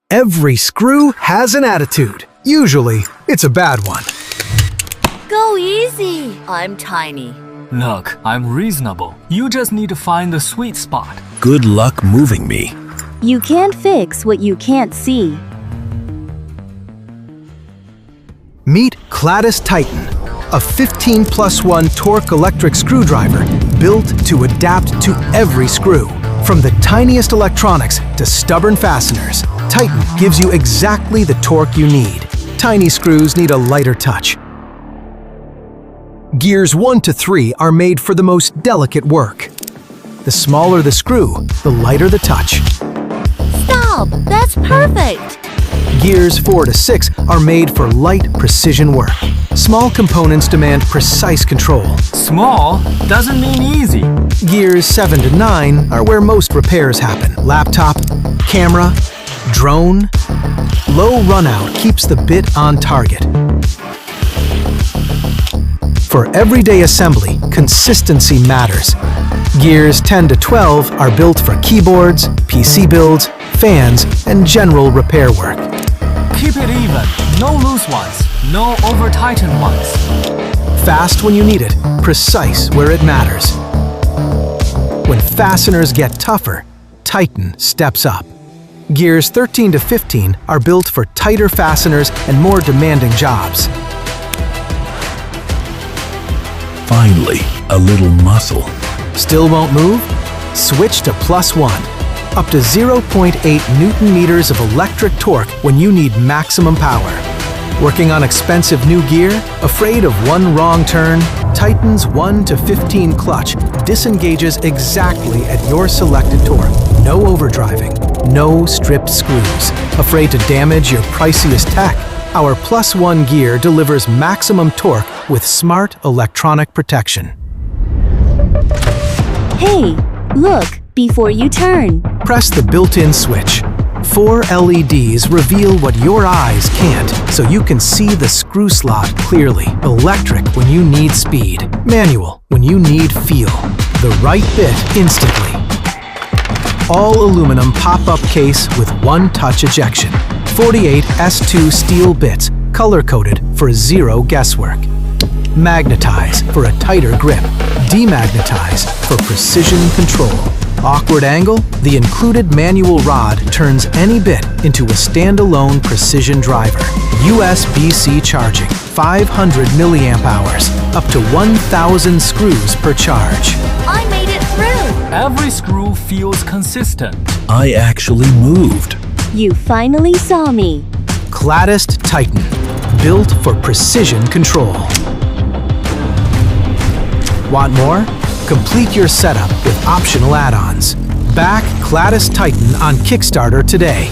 Every screw has an attitude. Usually, it's a bad one. Go easy. I'm tiny. Look, I'm reasonable. You just need to find the sweet spot. Good luck moving me. You can't fix what you can't see. Meet Cladist Titan, a 15+1 torque electric screwdriver built to adapt to every screw. From the tiniest electronics to stubborn fasteners, Titan gives you exactly the torque you need. Tiny screws need a lighter touch. Gears 1 to 3 are made for the most delicate work. The smaller the screw, the lighter the touch. Stop! That's perfect! Gears 4 to 6 are made for light, precision work. Small components demand precise control. Small doesn't mean easy. Gears 7 to 9 are where most repairs happen. Laptop, camera, drone. Low runout keeps the bit on target. For everyday assembly, consistency matters. Gears 10 to 12 are built for keyboards, PC builds, fans, and general repair work. Keep it even. No loose ones. No over-tightened ones. Fast when you need it, precise where it matters. When fasteners get tougher, Titan steps up. Gears 13 to 15 are built for tighter fasteners and more demanding jobs. Finally, a little muscle. Still won't move? Switch to +1. Up to 0.8 Newton-meters of electric torque when you need maximum power. Working on expensive new gear? Afraid of one wrong turn? Titan's 1 to 15 clutch disengages exactly at your selected torque. No overdriving, no stripped screws. Afraid to damage your priciest tech? Our +1 gear delivers maximum torque with smart electronic protection. Hey, look before you turn. Press the built-in switch. 4 LEDs reveal what your eyes can't, so you can see the screw slot clearly. Electric when you need speed. Manual when you need feel. The right bit instantly. All aluminum pop-up case with one-touch ejection. 48 S2 steel bits, color-coded for zero guesswork. Magnetize for a tighter grip. Demagnetize for precision control. Awkward angle? The included manual rod turns any bit into a standalone precision driver. USB-C charging, 500 milliamp hours, up to 1,000 screws per charge. I made it through! Every screw feels consistent. I actually moved. You finally saw me. Cladist Titan, built for precision control. Want more? Complete your setup with optional add-ons. Back Cladist Titan on Kickstarter today.